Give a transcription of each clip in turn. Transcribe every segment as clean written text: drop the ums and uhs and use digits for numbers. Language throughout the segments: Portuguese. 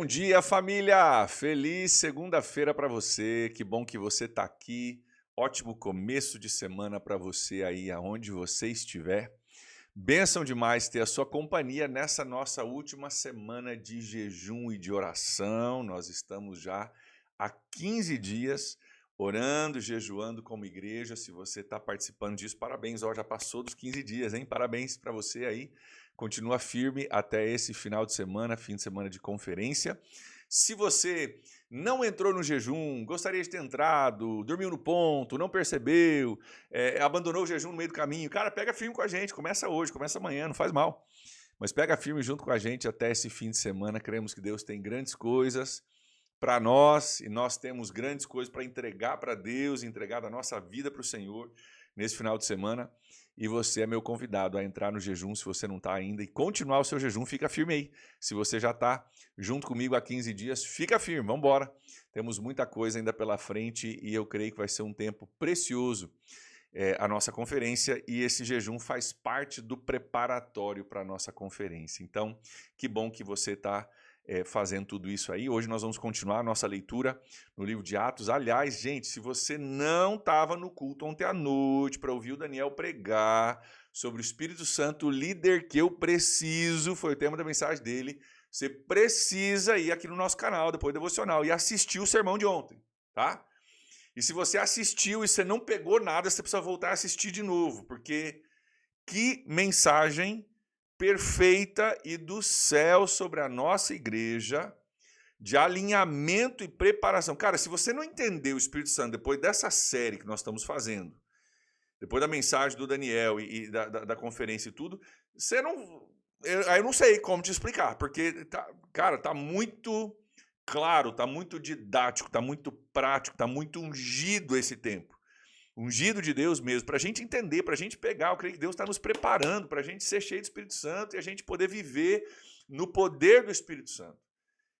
Bom dia, família! Feliz segunda-feira para você. Que bom que você está aqui. Ótimo começo de semana para você aí, aonde você estiver. Bênção demais ter a sua companhia nessa nossa última semana de jejum e de oração. Nós estamos já há 15 dias orando, jejuando como igreja. Se você está participando disso, parabéns. Ó, já passou dos 15 dias, hein? Parabéns para você aí. Continua firme até esse final de semana, fim de semana de conferência. Se você não entrou no jejum, gostaria de ter entrado, dormiu no ponto, não percebeu, abandonou o jejum no meio do caminho, cara, pega firme com a gente, começa hoje, começa amanhã, não faz mal. Mas pega firme junto com a gente até esse fim de semana, cremos que Deus tem grandes coisas para nós e nós temos grandes coisas para entregar para Deus, entregar da nossa vida para o Senhor nesse final de semana. E você é meu convidado a entrar no jejum, se você não está ainda, e continuar o seu jejum, fica firme aí. Se você já está junto comigo há 15 dias, fica firme, vamos embora. Temos muita coisa ainda pela frente e eu creio que vai ser um tempo precioso a nossa conferência, e esse jejum faz parte do preparatório para a nossa conferência. Então, que bom que você está fazendo tudo isso aí. Hoje nós vamos continuar a nossa leitura no livro de Atos. Aliás, gente, se você não estava no culto ontem à noite para ouvir o Daniel pregar sobre o Espírito Santo, o líder que eu preciso, foi o tema da mensagem dele, você precisa ir aqui no nosso canal, depois do devocional, e assistir o sermão de ontem, tá? E se você assistiu e você não pegou nada, você precisa voltar a assistir de novo, porque que mensagem perfeita e do céu sobre a nossa igreja, de alinhamento e preparação. Cara, se você não entendeu o Espírito Santo depois dessa série que nós estamos fazendo, depois da mensagem do Daniel e da conferência e tudo, você não... eu não sei como te explicar, porque, cara, tá muito claro, tá muito didático, tá muito prático, tá muito ungido esse tempo. Ungido de Deus mesmo, para a gente entender, para a gente pegar. Eu creio que Deus está nos preparando para a gente ser cheio do Espírito Santo e a gente poder viver no poder do Espírito Santo.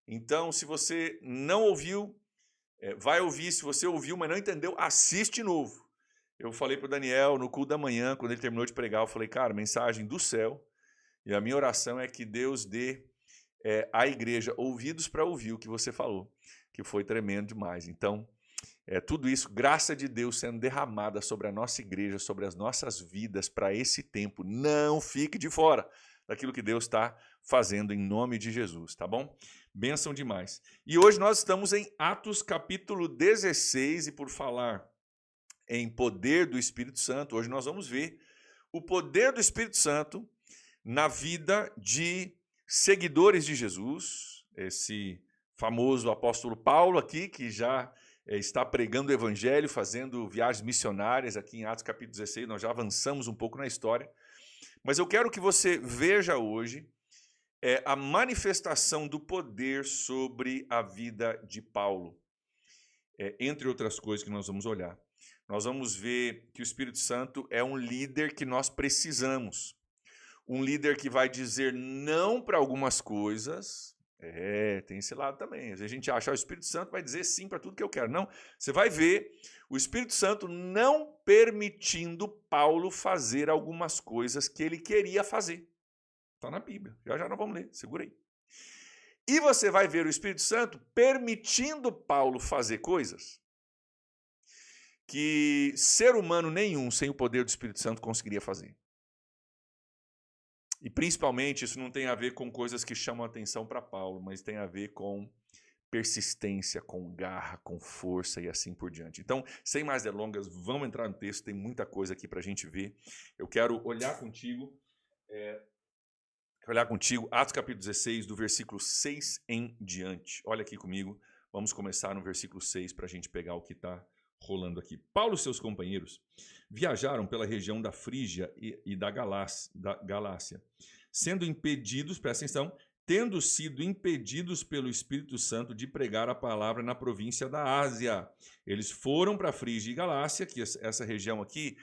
Então, se você não ouviu, vai ouvir. Se você ouviu, mas não entendeu, assiste de novo. Eu falei para o Daniel no culto da manhã, quando ele terminou de pregar, eu falei, cara, mensagem do céu, e a minha oração é que Deus dê à igreja ouvidos para ouvir o que você falou, que foi tremendo demais. Então, tudo isso, graça de Deus sendo derramada sobre a nossa igreja, sobre as nossas vidas para esse tempo. Não fique de fora daquilo que Deus está fazendo em nome de Jesus, tá bom? Bênção demais. E hoje nós estamos em Atos capítulo 16 e por falar em poder do Espírito Santo, hoje nós vamos ver o poder do Espírito Santo na vida de seguidores de Jesus, esse famoso apóstolo Paulo aqui, que já está pregando o evangelho, fazendo viagens missionárias aqui em Atos capítulo 16, nós já avançamos um pouco na história, mas eu quero que você veja hoje a manifestação do poder sobre a vida de Paulo, entre outras coisas que nós vamos olhar. Nós vamos ver que o Espírito Santo é um líder que nós precisamos, um líder que vai dizer não para algumas coisas. Tem esse lado também. Às vezes a gente acha que o Espírito Santo vai dizer sim para tudo que eu quero. Não, você vai ver o Espírito Santo não permitindo Paulo fazer algumas coisas que ele queria fazer. Está na Bíblia, já nós vamos ler, segura aí. E você vai ver o Espírito Santo permitindo Paulo fazer coisas que ser humano nenhum, sem o poder do Espírito Santo, conseguiria fazer. E principalmente isso não tem a ver com coisas que chamam a atenção para Paulo, mas tem a ver com persistência, com garra, com força e assim por diante. Então, sem mais delongas, vamos entrar no texto, tem muita coisa aqui para a gente ver. Eu quero olhar contigo, Atos capítulo 16, do versículo 6 em diante. Olha aqui comigo, vamos começar no versículo 6 para a gente pegar o que está rolando aqui. Paulo e seus companheiros viajaram pela região da Frígia e da Galácia, sendo impedidos, presta atenção, tendo sido impedidos pelo Espírito Santo de pregar a palavra na província da Ásia. Eles foram para a Frígia e Galácia, que essa região aqui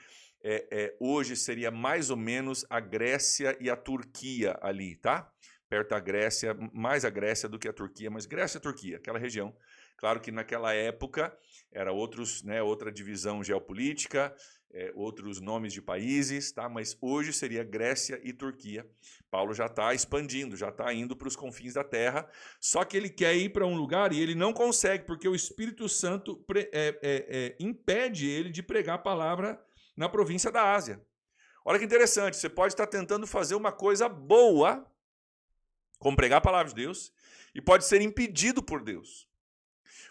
hoje seria mais ou menos a Grécia e a Turquia ali, tá? Perto da Grécia, mais a Grécia do que a Turquia, mas Grécia e Turquia, aquela região. Claro que naquela época era outra divisão geopolítica, outros nomes de países, tá? Mas hoje seria Grécia e Turquia. Paulo já está expandindo, já está indo para os confins da terra, só que ele quer ir para um lugar e ele não consegue, porque o Espírito Santo impede ele de pregar a palavra na província da Ásia. Olha que interessante, você pode estar tentando fazer uma coisa boa, como pregar a palavra de Deus, e pode ser impedido por Deus.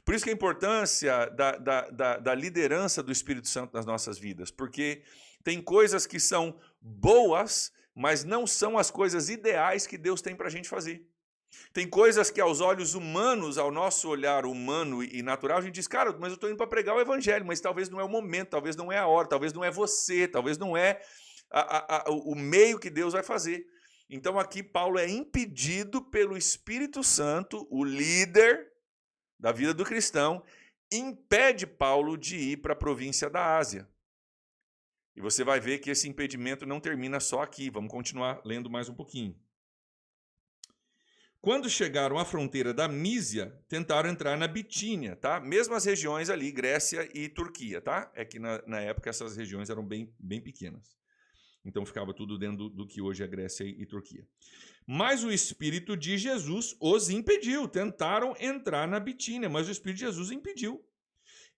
Por isso que a importância da liderança do Espírito Santo nas nossas vidas, porque tem coisas que são boas, mas não são as coisas ideais que Deus tem para a gente fazer. Tem coisas que aos olhos humanos, ao nosso olhar humano e natural, a gente diz, cara, mas eu estou indo para pregar o evangelho, mas talvez não é o momento, talvez não é a hora, talvez não é você, talvez não é o meio que Deus vai fazer. Então aqui Paulo é impedido pelo Espírito Santo, o líder da vida do cristão, impede Paulo de ir para a província da Ásia. E você vai ver que esse impedimento não termina só aqui. Vamos continuar lendo mais um pouquinho. Quando chegaram à fronteira da Mísia, tentaram entrar na Bitínia, tá? Mesmas regiões ali, Grécia e Turquia, tá? É que na época essas regiões eram bem pequenas. Então ficava tudo dentro do que hoje é Grécia e Turquia. Mas o Espírito de Jesus os impediu. Tentaram entrar na Bitínia, mas o Espírito de Jesus impediu.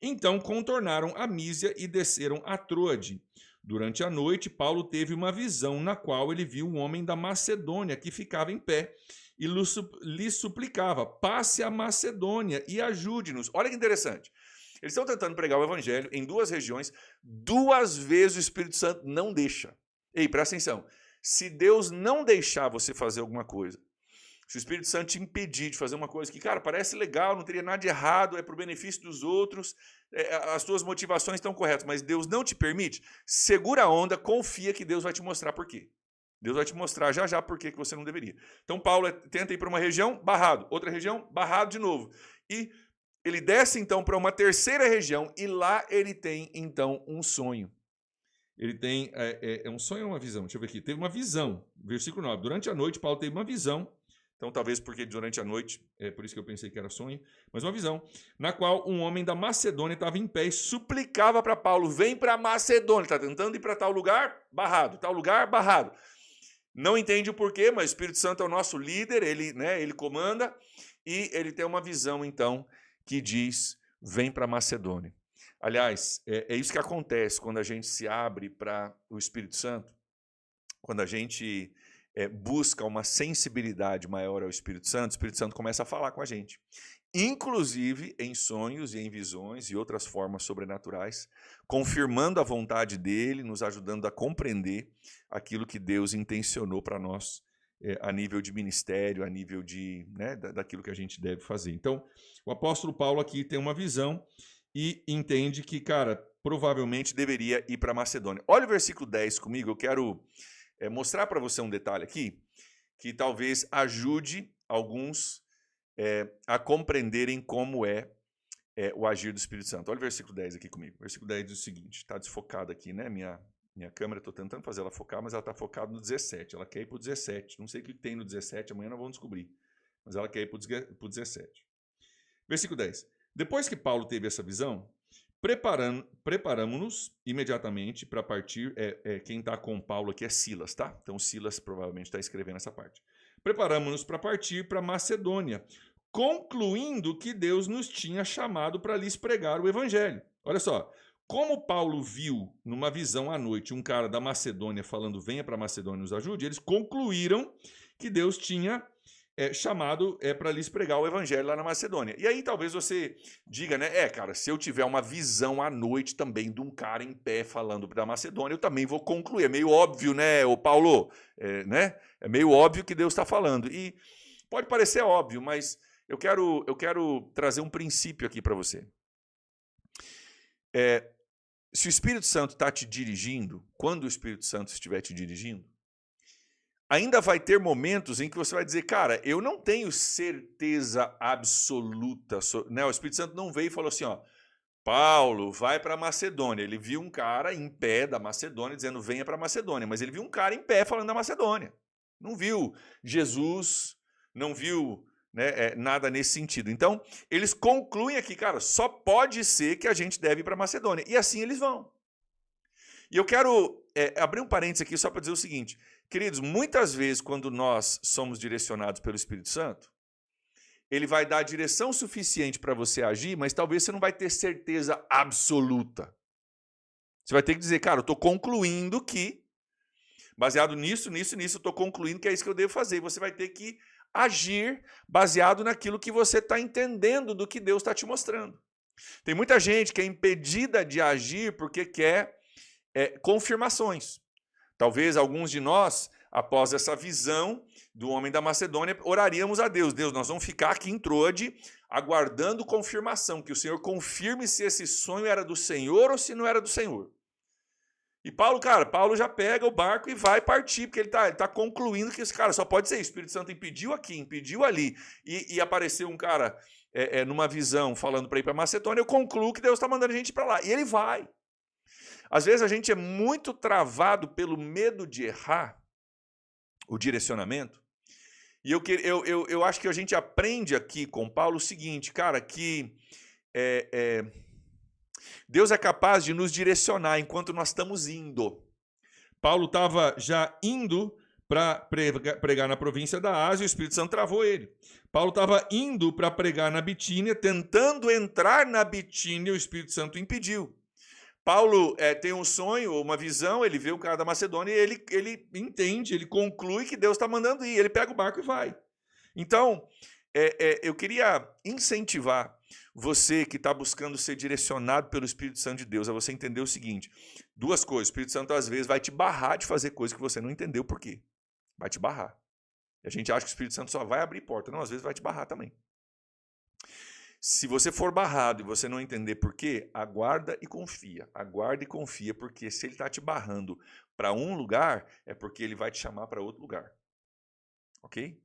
Então contornaram a Mísia e desceram a Troade. Durante a noite, Paulo teve uma visão na qual ele viu um homem da Macedônia que ficava em pé e lhe suplicava, passe a Macedônia e ajude-nos. Olha que interessante. Eles estão tentando pregar o evangelho em duas regiões. 2 vezes o Espírito Santo não deixa. Ei, presta atenção. Se Deus não deixar você fazer alguma coisa, se o Espírito Santo te impedir de fazer uma coisa que, cara, parece legal, não teria nada de errado, é para o benefício dos outros, as tuas motivações estão corretas, mas Deus não te permite, segura a onda, confia que Deus vai te mostrar por quê. Deus vai te mostrar já por que você não deveria. Então Paulo tenta ir para uma região, barrado. Outra região, barrado de novo. E ele desce então para uma terceira região e lá ele tem então um sonho. Ele tem um sonho ou uma visão? Deixa eu ver aqui. Teve uma visão, versículo 9. Durante a noite, Paulo teve uma visão. Então, talvez porque durante a noite, é por isso que eu pensei que era sonho, mas uma visão, na qual um homem da Macedônia estava em pé e suplicava para Paulo, vem para a Macedônia, está tentando ir para tal lugar, barrado, tal lugar, barrado. Não entende o porquê, mas o Espírito Santo é o nosso líder, ele comanda, e ele tem uma visão, então, que diz, vem para a Macedônia. Aliás, é isso que acontece quando a gente se abre para o Espírito Santo, quando a gente busca uma sensibilidade maior ao Espírito Santo, o Espírito Santo começa a falar com a gente. Inclusive em sonhos e em visões e outras formas sobrenaturais, confirmando a vontade dele, nos ajudando a compreender aquilo que Deus intencionou para nós a nível de ministério, a nível daquilo que a gente deve fazer. Então, o apóstolo Paulo aqui tem uma visão e entende que, cara, provavelmente deveria ir para Macedônia. Olha o versículo 10 comigo, eu quero mostrar para você um detalhe aqui, que talvez ajude alguns a compreenderem como é o agir do Espírito Santo. Olha o versículo 10 aqui comigo. O versículo 10 diz o seguinte, está desfocado aqui, né? Minha câmera, estou tentando fazer ela focar, mas ela está focada no 17. Ela quer ir para o 17. Não sei o que tem no 17, amanhã nós vamos descobrir. Mas ela quer ir para o 17. Versículo 10. Depois que Paulo teve essa visão, preparamos-nos imediatamente para partir. Quem está com Paulo aqui é Silas, tá? Então Silas provavelmente está escrevendo essa parte. Preparamos-nos para partir para Macedônia, concluindo que Deus nos tinha chamado para lhes pregar o evangelho. Olha só, como Paulo viu numa visão à noite um cara da Macedônia falando venha para Macedônia nos ajude, eles concluíram que Deus tinha chamado para lhes pregar o evangelho lá na Macedônia. E aí talvez você diga, né? Cara, se eu tiver uma visão à noite também de um cara em pé falando da Macedônia, eu também vou concluir. É meio óbvio, né, ô Paulo? Né? É meio óbvio que Deus está falando. E pode parecer óbvio, mas eu quero trazer um princípio aqui para você. Se o Espírito Santo está te dirigindo, quando o Espírito Santo estiver te dirigindo, ainda vai ter momentos em que você vai dizer, cara, eu não tenho certeza absoluta. O Espírito Santo não veio e falou assim, ó, Paulo, vai para a Macedônia. Ele viu um cara em pé da Macedônia dizendo, venha para a Macedônia. Mas ele viu um cara em pé falando da Macedônia. Não viu Jesus, não viu nada nesse sentido. Então, eles concluem aqui, cara, só pode ser que a gente deve ir para a Macedônia. E assim eles vão. E eu quero abrir um parênteses aqui só para dizer o seguinte, queridos, muitas vezes quando nós somos direcionados pelo Espírito Santo, ele vai dar a direção suficiente para você agir, mas talvez você não vai ter certeza absoluta. Você vai ter que dizer, cara, eu estou concluindo que, baseado nisso, eu estou concluindo que é isso que eu devo fazer. E você vai ter que agir baseado naquilo que você está entendendo do que Deus está te mostrando. Tem muita gente que é impedida de agir porque quer confirmações. Talvez alguns de nós, após essa visão do homem da Macedônia, oraríamos a Deus. Deus, nós vamos ficar aqui em Troade, aguardando confirmação, que o Senhor confirme se esse sonho era do Senhor ou se não era do Senhor. E Paulo, cara, Paulo já pega o barco e vai partir, porque ele tá concluindo que esse cara só pode ser. O Espírito Santo impediu aqui, impediu ali, e apareceu um cara numa visão falando para ir para Macedônia, eu concluo que Deus está mandando a gente para lá. E ele vai. Às vezes a gente é muito travado pelo medo de errar o direcionamento. E eu acho que a gente aprende aqui com Paulo o seguinte, cara, que Deus é capaz de nos direcionar enquanto nós estamos indo. Paulo estava já indo para pregar na província da Ásia, e o Espírito Santo travou ele. Paulo estava indo para pregar na Bitínia, tentando entrar na Bitínia, o Espírito Santo impediu. Paulo tem um sonho, uma visão, ele vê o cara da Macedônia e ele entende, ele conclui que Deus está mandando ir, ele pega o barco e vai. Então, eu queria incentivar você que está buscando ser direcionado pelo Espírito Santo de Deus, a você entender o seguinte, duas coisas, o Espírito Santo às vezes vai te barrar de fazer coisas que você não entendeu por quê, vai te barrar. E a gente acha que o Espírito Santo só vai abrir porta, não, às vezes vai te barrar também. Se você for barrado e você não entender por quê, aguarda e confia, porque se ele está te barrando para um lugar, é porque ele vai te chamar para outro lugar, ok?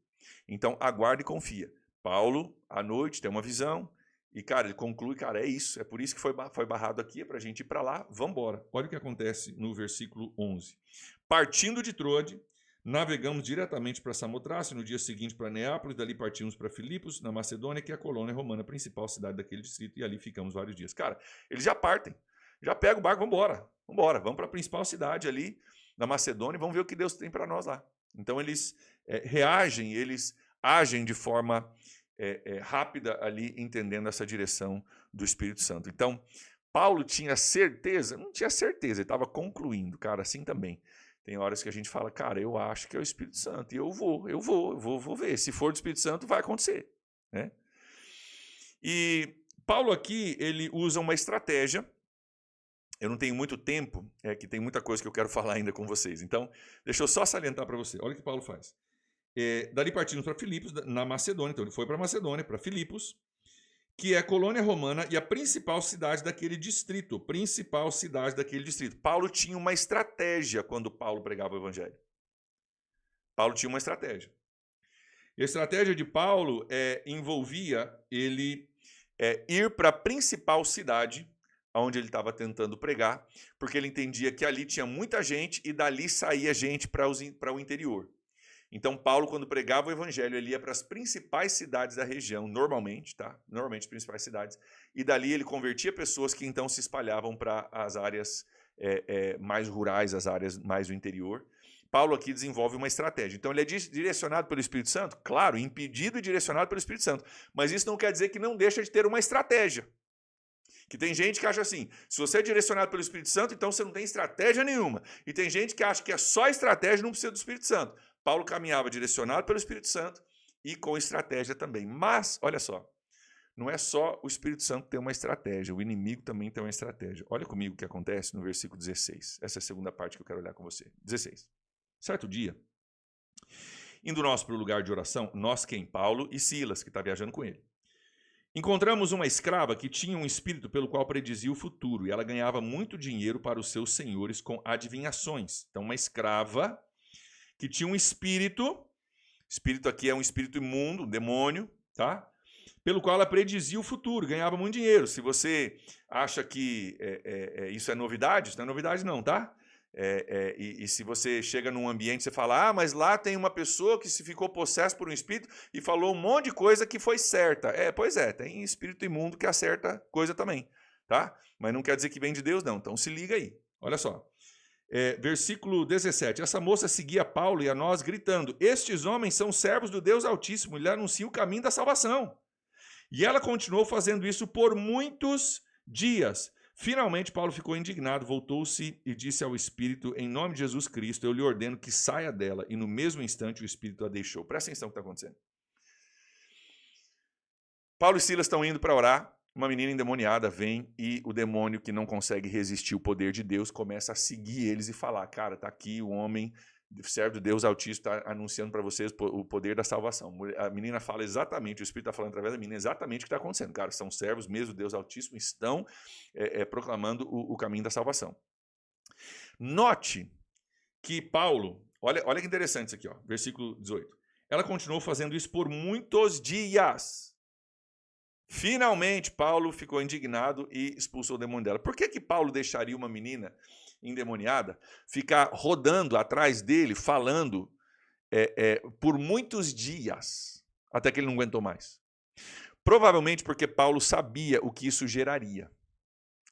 Então, aguarda e confia. Paulo, à noite, tem uma visão, e, cara, ele conclui, cara, é isso, é por isso que foi barrado aqui, é para a gente ir para lá, vamos embora. Olha o que acontece no versículo 11. Partindo de Troade, navegamos diretamente para Samotrace, no dia seguinte para Neápolis, dali partimos para Filipos, na Macedônia, que é a colônia romana, a principal cidade daquele distrito, e ali ficamos vários dias. Cara, eles já partem, já pegam o barco, vamos para a principal cidade ali, na Macedônia, e vamos ver o que Deus tem para nós lá. Então eles reagem, eles agem de forma rápida ali, entendendo essa direção do Espírito Santo. Então, Paulo tinha certeza? Não tinha certeza, ele estava concluindo, cara, assim também. Tem horas que a gente fala, cara, eu acho que é o Espírito Santo, e eu vou ver. Se for do Espírito Santo, vai acontecer, né? E Paulo aqui, ele usa uma estratégia. Eu não tenho muito tempo, que tem muita coisa que eu quero falar ainda com vocês. Então, deixa eu só salientar para você. Olha o que Paulo faz. Dali partimos para Filipos, na Macedônia. Então, ele foi para Macedônia, para Filipos, que é a colônia romana e a principal cidade daquele distrito. Paulo tinha uma estratégia quando Paulo pregava o evangelho. Paulo tinha uma estratégia. E a estratégia de Paulo envolvia ele ir para a principal cidade onde ele estava tentando pregar, porque ele entendia que ali tinha muita gente e dali saía gente para o interior. Então, Paulo, quando pregava o evangelho, ele ia para as principais cidades da região, normalmente, tá? Normalmente, as principais cidades. E dali ele convertia pessoas que então se espalhavam para as áreas mais rurais, as áreas mais do interior. Paulo aqui desenvolve uma estratégia. Então, ele é direcionado pelo Espírito Santo? Claro, impedido e direcionado pelo Espírito Santo. Mas isso não quer dizer que não deixa de ter uma estratégia. Que tem gente que acha assim, se você é direcionado pelo Espírito Santo, então você não tem estratégia nenhuma. E tem gente que acha que é só estratégia e não precisa do Espírito Santo. Paulo caminhava direcionado pelo Espírito Santo e com estratégia também. Mas, olha só, não é só o Espírito Santo ter uma estratégia, o inimigo também tem uma estratégia. Olha comigo o que acontece no versículo 16. Essa é a segunda parte que eu quero olhar com você. 16. Certo dia, indo nós para o lugar de oração, nós quem? Paulo e Silas, que está viajando com ele. Encontramos uma escrava que tinha um espírito pelo qual predizia o futuro, e ela ganhava muito dinheiro para os seus senhores com adivinhações. Então, uma escrava que tinha um espírito aqui é um espírito imundo, um demônio, tá? Pelo qual ela predizia o futuro, ganhava muito dinheiro. Se você acha que isso é novidade, isso não é novidade não, tá? E se você chega num ambiente, você fala, mas lá tem uma pessoa que se ficou possessa por um espírito e falou um monte de coisa que foi certa. Pois é, tem espírito imundo que acerta coisa também, tá? Mas não quer dizer que vem de Deus não, então se liga aí. Olha só. Versículo 17. Essa moça seguia Paulo e a nós, gritando: estes homens são servos do Deus Altíssimo, e lhe anunciam o caminho da salvação. E ela continuou fazendo isso por muitos dias. Finalmente, Paulo ficou indignado, voltou-se e disse ao Espírito: em nome de Jesus Cristo, eu lhe ordeno que saia dela. E no mesmo instante o Espírito a deixou. Presta atenção no que está acontecendo. Paulo e Silas estão indo para orar. Uma menina endemoniada vem e o demônio, que não consegue resistir o poder de Deus, começa a seguir eles e falar: cara, está aqui o homem, servo de Deus Altíssimo, está anunciando para vocês o poder da salvação. A menina fala exatamente, o Espírito está falando através da menina exatamente o que está acontecendo. Cara, são servos mesmo do Deus Altíssimo, estão proclamando o caminho da salvação. Note que Paulo, olha que interessante isso aqui, ó, versículo 18. Ela continuou fazendo isso por muitos dias. Finalmente, Paulo ficou indignado e expulsou o demônio dela. Por que Paulo deixaria uma menina endemoniada ficar rodando atrás dele, falando por muitos dias, até que ele não aguentou mais? Provavelmente porque Paulo sabia o que isso geraria.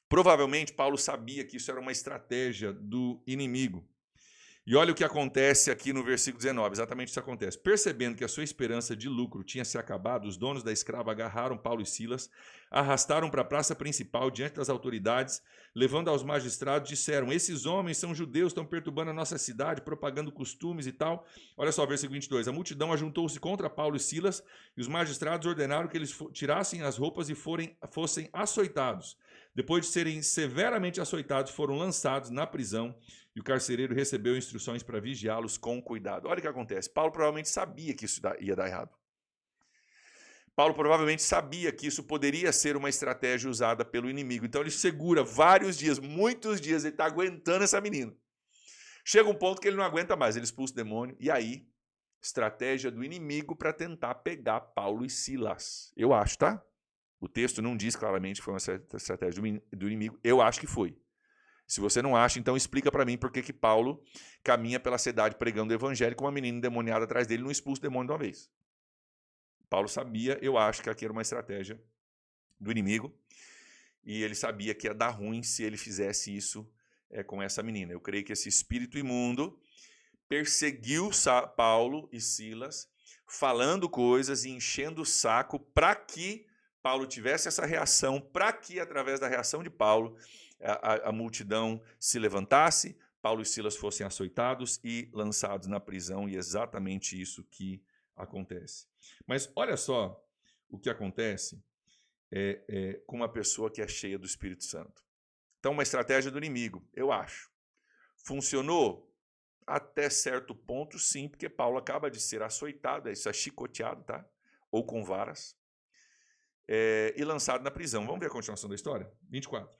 Provavelmente Paulo sabia que isso era uma estratégia do inimigo. E olha o que acontece aqui no versículo 19, exatamente isso acontece. Percebendo que a sua esperança de lucro tinha se acabado, os donos da escrava agarraram Paulo e Silas, arrastaram para a praça principal diante das autoridades, levando aos magistrados, disseram: esses homens são judeus, estão perturbando a nossa cidade, propagando costumes e tal. Olha só, versículo 22, a multidão ajuntou-se contra Paulo e Silas, e os magistrados ordenaram que eles tirassem as roupas e fossem açoitados. Depois de serem severamente açoitados, foram lançados na prisão, e o carcereiro recebeu instruções para vigiá-los com cuidado. Olha o que acontece. Paulo provavelmente sabia que isso ia dar errado. Paulo provavelmente sabia que isso poderia ser uma estratégia usada pelo inimigo. Então ele segura vários dias, muitos dias, ele está aguentando essa menina. Chega um ponto que ele não aguenta mais, ele expulsa o demônio. E aí, estratégia do inimigo para tentar pegar Paulo e Silas. Eu acho, tá? O texto não diz claramente que foi uma estratégia do inimigo. Eu acho que foi. Se você não acha, então explica para mim por que Paulo caminha pela cidade pregando o evangelho com uma menina endemoniada atrás dele e não expulsa o demônio de uma vez. Paulo sabia, eu acho, que aqui era uma estratégia do inimigo e ele sabia que ia dar ruim se ele fizesse isso com essa menina. Eu creio que esse espírito imundo perseguiu Paulo e Silas, falando coisas e enchendo o saco para que Paulo tivesse essa reação, para que, através da reação de Paulo, a multidão se levantasse, Paulo e Silas fossem açoitados e lançados na prisão, e é exatamente isso que acontece. Mas olha só o que acontece com uma pessoa que é cheia do Espírito Santo. Então, uma estratégia do inimigo, eu acho. Funcionou? Até certo ponto, sim, porque Paulo acaba de ser açoitado, isso é chicoteado, tá? Ou com varas, e lançado na prisão. Vamos ver a continuação da história? 24.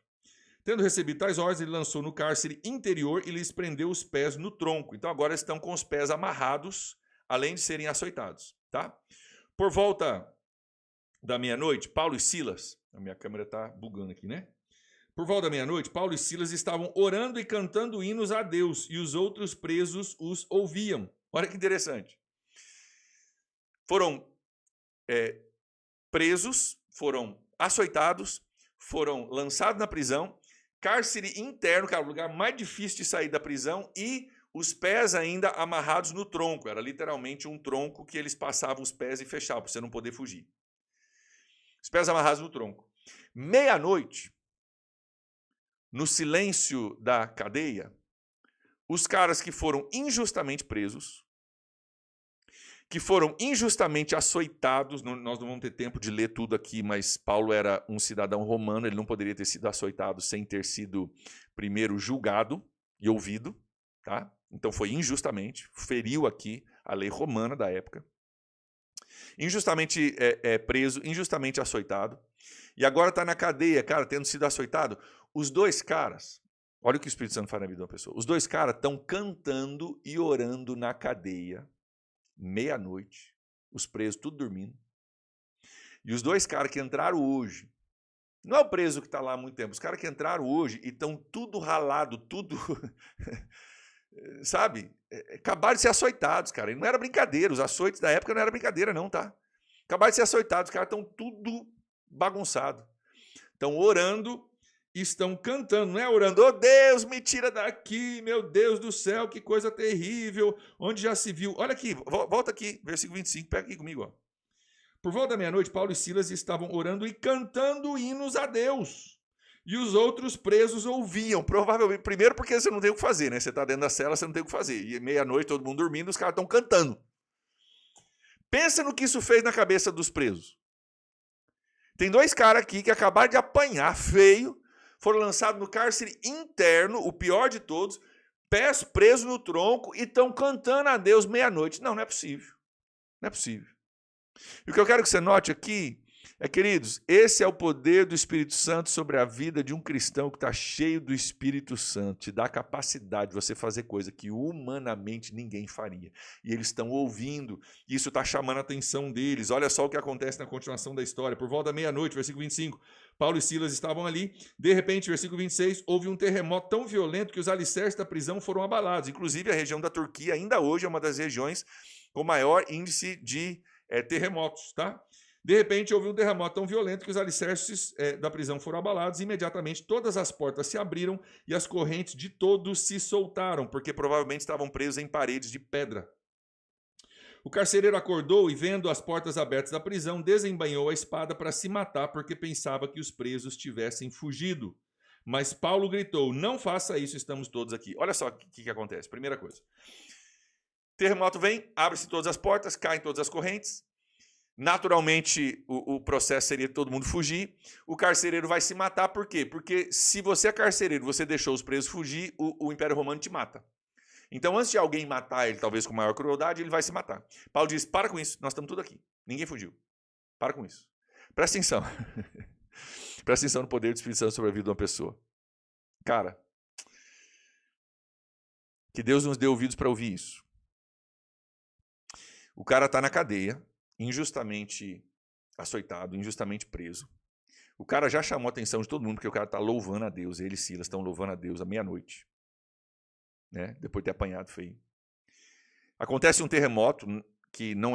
Tendo recebido tais ordens, ele lançou no cárcere interior e lhes prendeu os pés no tronco. Então agora estão com os pés amarrados, além de serem açoitados. Tá? Por volta da meia-noite, Paulo e Silas... A minha câmera está bugando aqui, né? Por volta da meia-noite, Paulo e Silas estavam orando e cantando hinos a Deus, e os outros presos os ouviam. Olha que interessante. Foram presos, foram açoitados, foram lançados na prisão, cárcere interno, que era o lugar mais difícil de sair da prisão, e os pés ainda amarrados no tronco. Era literalmente um tronco que eles passavam os pés e fechavam, para você não poder fugir. Os pés amarrados no tronco. Meia-noite, no silêncio da cadeia, os caras que foram injustamente presos, que foram injustamente açoitados, nós não vamos ter tempo de ler tudo aqui, mas Paulo era um cidadão romano, ele não poderia ter sido açoitado sem ter sido primeiro julgado e ouvido, tá? Então foi injustamente, feriu aqui a lei romana da época. Injustamente preso, injustamente açoitado, e agora está na cadeia, cara, tendo sido açoitado. Os dois caras, olha o que o Espírito Santo faz na vida de uma pessoa, os dois caras estão cantando e orando na cadeia, meia-noite, os presos tudo dormindo. E os dois caras que entraram hoje, não é o preso que está lá há muito tempo, os caras que entraram hoje e estão tudo ralado, tudo, sabe? Acabaram de ser açoitados, cara. E não era brincadeira, os açoites da época não era brincadeira não, tá? Acabaram de ser açoitados, os caras estão tudo bagunçado. Estão orando estão cantando, não é orando, oh Deus, me tira daqui, meu Deus do céu, que coisa terrível, onde já se viu. Olha aqui, volta aqui, versículo 25, pega aqui comigo. Ó. Por volta da meia-noite, Paulo e Silas estavam orando e cantando hinos a Deus. E os outros presos ouviam, provavelmente, primeiro porque você não tem o que fazer, né? Você está dentro da cela, você não tem o que fazer. E meia-noite, todo mundo dormindo, os caras estão cantando. Pensa no que isso fez na cabeça dos presos. Tem dois caras aqui que acabaram de apanhar feio, foram lançados no cárcere interno, o pior de todos, pés presos no tronco e estão cantando a Deus meia-noite. Não, não é possível. Não é possível. E o que eu quero que você note aqui é, queridos, esse é o poder do Espírito Santo sobre a vida de um cristão que está cheio do Espírito Santo. Te dá a capacidade de você fazer coisa que humanamente ninguém faria. E eles estão ouvindo, e isso está chamando a atenção deles. Olha só o que acontece na continuação da história. Por volta da meia-noite, versículo 25, Paulo e Silas estavam ali. De repente, versículo 26, houve um terremoto tão violento que os alicerces da prisão foram abalados. Inclusive, a região da Turquia ainda hoje é uma das regiões com maior índice de terremotos, tá? De repente, houve um terremoto tão violento que os alicerces da prisão foram abalados e imediatamente todas as portas se abriram e as correntes de todos se soltaram, porque provavelmente estavam presos em paredes de pedra. O carcereiro acordou e, vendo as portas abertas da prisão, desembainhou a espada para se matar, porque pensava que os presos tivessem fugido. Mas Paulo gritou, não faça isso, estamos todos aqui. Olha só o que acontece. Primeira coisa. Terremoto vem, abre-se todas as portas, caem todas as correntes. Naturalmente, o processo seria todo mundo fugir. O carcereiro vai se matar, por quê? Porque se você é carcereiro, você deixou os presos fugir, o Império Romano te mata. Então, antes de alguém matar ele, talvez com maior crueldade, ele vai se matar. Paulo diz, para com isso, nós estamos tudo aqui. Ninguém fugiu. Para com isso. Presta atenção. Presta atenção no poder do Espírito Santo sobre a vida de uma pessoa. Cara, que Deus nos dê ouvidos para ouvir isso. O cara está na cadeia, injustamente açoitado, injustamente preso. O cara já chamou a atenção de todo mundo, porque o cara está louvando a Deus. Ele e Silas estão louvando a Deus à meia-noite. Né? Depois de ter apanhado feio. Acontece um terremoto, que não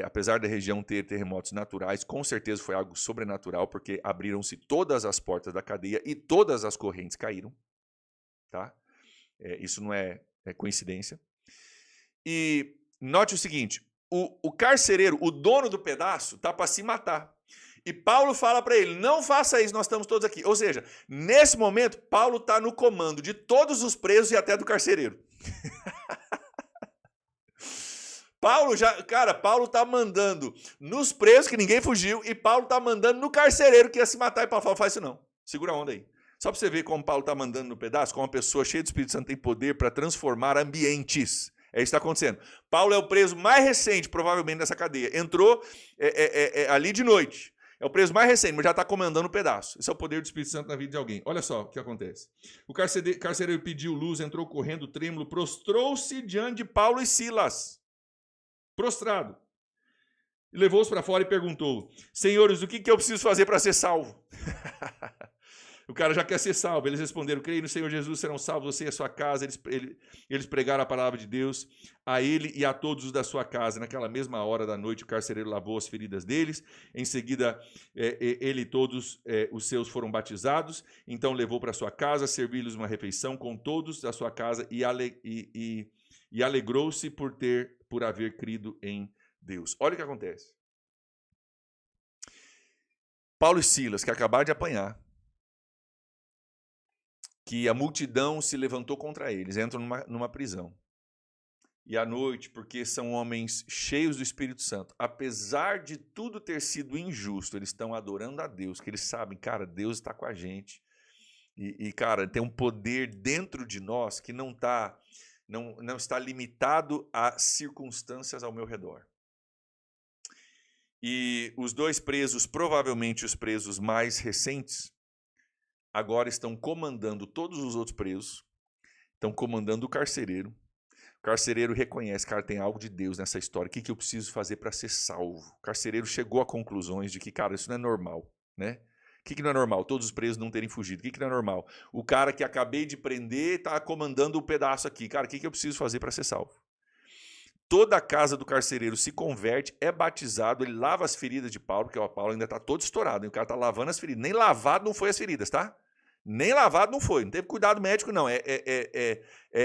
apesar da região ter terremotos naturais, com certeza foi algo sobrenatural, porque abriram-se todas as portas da cadeia e todas as correntes caíram. Tá? Isso não é coincidência. E note o seguinte, o carcereiro, o dono do pedaço, está para se matar. E Paulo fala para ele, não faça isso, nós estamos todos aqui. Ou seja, nesse momento, Paulo está no comando de todos os presos e até do carcereiro. Paulo está mandando nos presos, que ninguém fugiu, e Paulo está mandando no carcereiro que ia se matar. E Paulo fala, faz isso não, segura a onda aí. Só para você ver como Paulo está mandando no pedaço, como uma pessoa cheia do Espírito Santo tem poder para transformar ambientes. É isso que está acontecendo. Paulo é o preso mais recente, provavelmente, dessa cadeia. Entrou ali de noite. É o preso mais recente, mas já está comandando o pedaço. Esse é o poder do Espírito Santo na vida de alguém. Olha só o que acontece. O carcereiro pediu luz, entrou correndo, trêmulo, prostrou-se diante de Paulo e Silas. Prostrado. Levou-os para fora e perguntou, senhores, o que eu preciso fazer para ser salvo? O cara já quer ser salvo. Eles responderam, creio no Senhor Jesus, serão salvos você e a sua casa. Eles pregaram a palavra de Deus a ele e a todos os da sua casa. Naquela mesma hora da noite, o carcereiro lavou as feridas deles. Em seguida, ele e todos os seus foram batizados. Então, levou para sua casa, serviu-lhes uma refeição com todos da sua casa e alegrou-se por haver crido em Deus. Olha o que acontece. Paulo e Silas, que acabaram de apanhar, que a multidão se levantou contra eles, entram numa prisão. E à noite, porque são homens cheios do Espírito Santo, apesar de tudo ter sido injusto, eles estão adorando a Deus, que eles sabem, cara, Deus está com a gente. E cara, tem um poder dentro de nós que não está limitado a circunstâncias ao meu redor. E os dois presos, provavelmente os presos mais recentes, agora estão comandando todos os outros presos, estão comandando o carcereiro. O carcereiro reconhece, cara, tem algo de Deus nessa história. O que eu preciso fazer para ser salvo? O carcereiro chegou a conclusões de que, cara, isso não é normal, né? O que não é normal? Todos os presos não terem fugido. O que não é normal? O cara que acabei de prender está comandando um pedaço aqui. Cara, o que eu preciso fazer para ser salvo? Toda a casa do carcereiro se converte, é batizado, ele lava as feridas de Paulo, porque o Paulo ainda está todo estourado, hein? O cara está lavando as feridas. Nem lavado não foi as feridas, tá? Nem lavado não foi, não teve cuidado médico, não.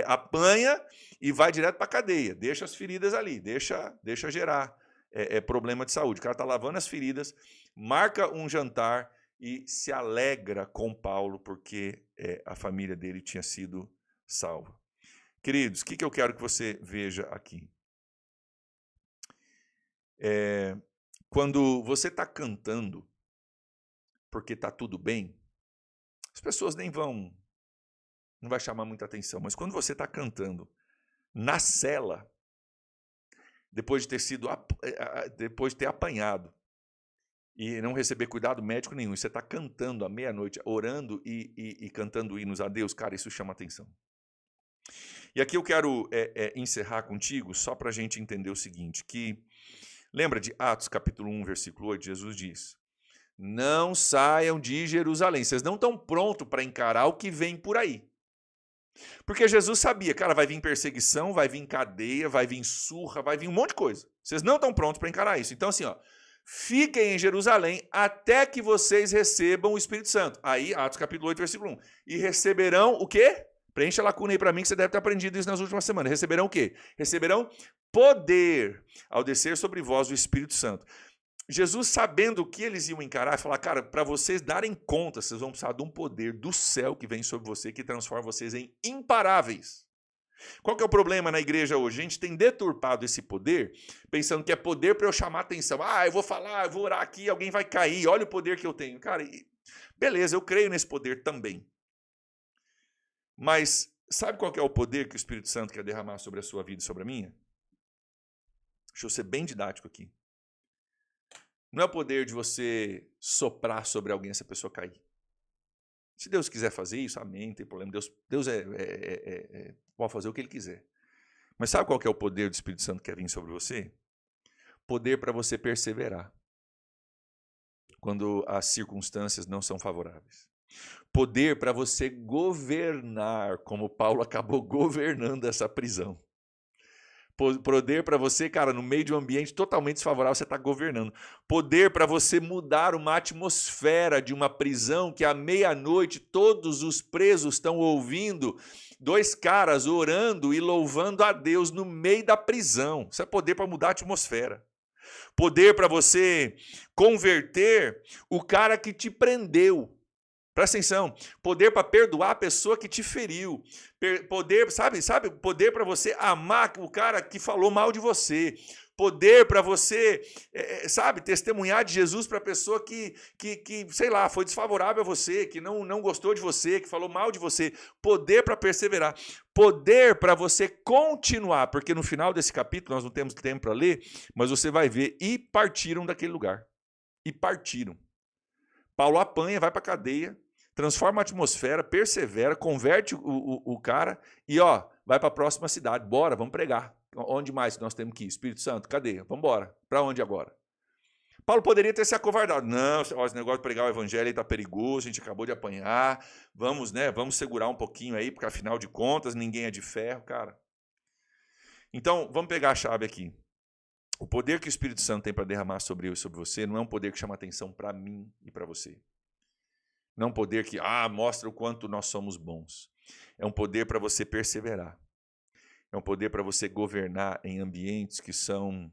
Apanha e vai direto para a cadeia. Deixa as feridas ali, deixa gerar problema de saúde. O cara está lavando as feridas, marca um jantar e se alegra com Paulo porque a família dele tinha sido salva. Queridos, o que eu quero que você veja aqui? Quando você está cantando porque está tudo bem, as pessoas nem vão, não vai chamar muita atenção, mas quando você está cantando na cela, depois de ter apanhado e não receber cuidado médico nenhum, você está cantando à meia-noite, orando e cantando hinos a Deus, cara, isso chama atenção. E aqui eu quero encerrar contigo, só para a gente entender o seguinte, que lembra de Atos capítulo 1, versículo 8, Jesus diz: não saiam de Jerusalém. Vocês não estão prontos para encarar o que vem por aí. Porque Jesus sabia, cara, vai vir perseguição, vai vir cadeia, vai vir surra, vai vir um monte de coisa. Vocês não estão prontos para encarar isso. Então, assim, fiquem em Jerusalém até que vocês recebam o Espírito Santo. Aí, Atos capítulo 8, versículo 1. E receberão o quê? Preencha a lacuna aí para mim, que você deve ter aprendido isso nas últimas semanas. Receberão o quê? Receberão poder ao descer sobre vós o Espírito Santo. Jesus, sabendo o que eles iam encarar, falar, cara, para vocês darem conta, vocês vão precisar de um poder do céu que vem sobre você, que transforma vocês em imparáveis. Qual que é o problema na igreja hoje? A gente tem deturpado esse poder, pensando que é poder para eu chamar atenção. Eu vou falar, eu vou orar aqui, alguém vai cair, olha o poder que eu tenho. Cara, beleza, eu creio nesse poder também. Mas sabe qual que é o poder que o Espírito Santo quer derramar sobre a sua vida e sobre a minha? Deixa eu ser bem didático aqui. Não é o poder de você soprar sobre alguém essa pessoa cair. Se Deus quiser fazer isso, amém, não tem problema. Deus pode fazer o que Ele quiser. Mas sabe qual que é o poder do Espírito Santo que quer vir sobre você? Poder para você perseverar quando as circunstâncias não são favoráveis. Poder para você governar, como Paulo acabou governando essa prisão. Poder para você, cara, no meio de um ambiente totalmente desfavorável, você está governando. Poder para você mudar uma atmosfera de uma prisão que à meia-noite todos os presos estão ouvindo dois caras orando e louvando a Deus no meio da prisão. Isso é poder para mudar a atmosfera. Poder para você converter o cara que te prendeu. Presta atenção, poder para perdoar a pessoa que te feriu, poder, sabe, poder para você amar o cara que falou mal de você, poder para você, testemunhar de Jesus para a pessoa que, sei lá, foi desfavorável a você, que não gostou de você, que falou mal de você, poder para perseverar, poder para você continuar, porque no final desse capítulo, nós não temos tempo para ler, mas você vai ver, e partiram daquele lugar, e partiram. Paulo apanha, vai para a cadeia, transforma a atmosfera, persevera, converte o cara e vai para a próxima cidade. Bora, vamos pregar. Onde mais nós temos que ir? Espírito Santo, cadê? Vamos embora. Para onde agora? Paulo poderia ter se acovardado. Não, esse negócio de pregar o evangelho está perigoso, a gente acabou de apanhar, vamos segurar um pouquinho aí, porque afinal de contas ninguém é de ferro, cara. Então, vamos pegar a chave aqui. O poder que o Espírito Santo tem para derramar sobre eu e sobre você não é um poder que chama atenção para mim e para você. Não é um poder que mostra o quanto nós somos bons. É um poder para você perseverar. É um poder para você governar em ambientes que são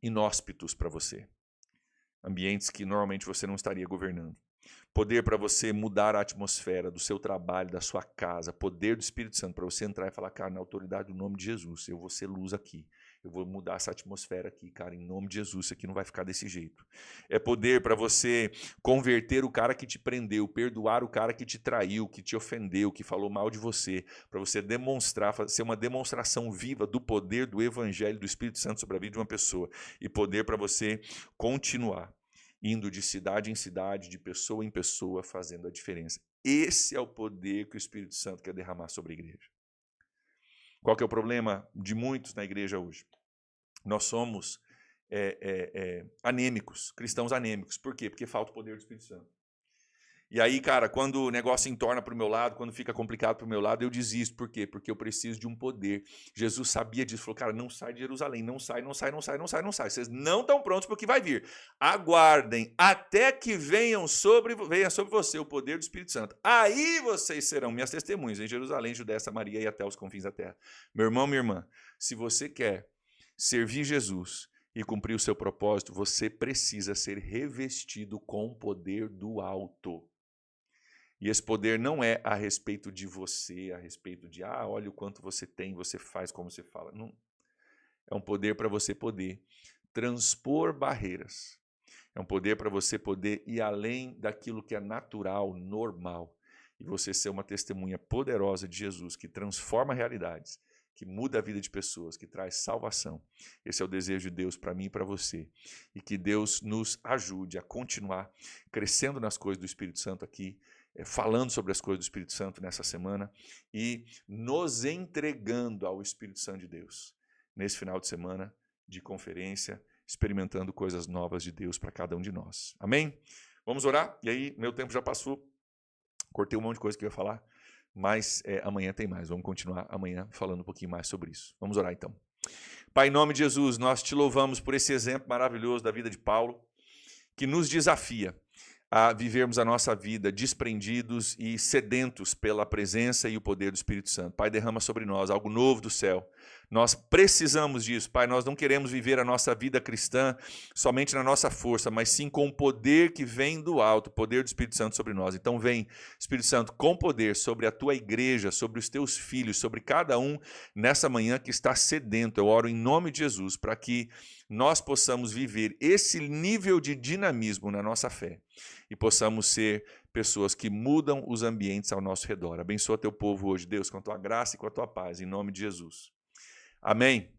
inóspitos para você. Ambientes que normalmente você não estaria governando. Poder para você mudar a atmosfera do seu trabalho, da sua casa. Poder do Espírito Santo para você entrar e falar, cara, na autoridade do nome de Jesus, eu vou ser luz aqui. Eu vou mudar essa atmosfera aqui, cara, em nome de Jesus, isso aqui não vai ficar desse jeito. É poder para você converter o cara que te prendeu, perdoar o cara que te traiu, que te ofendeu, que falou mal de você, para você demonstrar, ser uma demonstração viva do poder do Evangelho do Espírito Santo sobre a vida de uma pessoa. E poder para você continuar indo de cidade em cidade, de pessoa em pessoa, fazendo a diferença. Esse é o poder que o Espírito Santo quer derramar sobre a igreja. Qual que é o problema de muitos na igreja hoje? Nós somos anêmicos, cristãos anêmicos. Por quê? Porque falta o poder do Espírito Santo. E aí, cara, quando o negócio entorna para o meu lado, quando fica complicado para o meu lado, eu desisto. Por quê? Porque eu preciso de um poder. Jesus sabia disso, falou, cara, não sai de Jerusalém, não sai, não sai, não sai, não sai, não sai. Vocês não estão prontos para o que vai vir. Aguardem até que venha sobre você o poder do Espírito Santo. Aí vocês serão minhas testemunhas em Jerusalém, Judéia, Samaria e até os confins da terra. Meu irmão, minha irmã, se você quer servir Jesus e cumprir o seu propósito, você precisa ser revestido com o poder do alto. E esse poder não é a respeito de você, a respeito de, olha o quanto você tem, você faz, como você fala. Não. É um poder para você poder transpor barreiras. É um poder para você poder ir além daquilo que é natural, normal. E você ser uma testemunha poderosa de Jesus, que transforma realidades, que muda a vida de pessoas, que traz salvação. Esse é o desejo de Deus para mim e para você. E que Deus nos ajude a continuar crescendo nas coisas do Espírito Santo aqui, falando sobre as coisas do Espírito Santo nessa semana e nos entregando ao Espírito Santo de Deus nesse final de semana de conferência, experimentando coisas novas de Deus para cada um de nós. Amém? Vamos orar? E aí, meu tempo já passou, cortei um monte de coisa que eu ia falar, mas amanhã tem mais. Vamos continuar amanhã falando um pouquinho mais sobre isso. Vamos orar então. Pai, em nome de Jesus, nós te louvamos por esse exemplo maravilhoso da vida de Paulo, que nos desafia a vivermos a nossa vida desprendidos e sedentos pela presença e o poder do Espírito Santo. Pai, derrama sobre nós algo novo do céu. Nós precisamos disso, Pai. Nós não queremos viver a nossa vida cristã somente na nossa força, mas sim com o poder que vem do alto, o poder do Espírito Santo sobre nós. Então vem, Espírito Santo, com poder sobre a tua igreja, sobre os teus filhos, sobre cada um nessa manhã que está sedento. Eu oro em nome de Jesus para que nós possamos viver esse nível de dinamismo na nossa fé e possamos ser pessoas que mudam os ambientes ao nosso redor. Abençoa teu povo hoje, Deus, com a tua graça e com a tua paz, em nome de Jesus. Amém.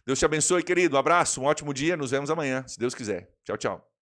Deus te abençoe, querido. Um abraço, um ótimo dia. Nos vemos amanhã, se Deus quiser. Tchau, tchau.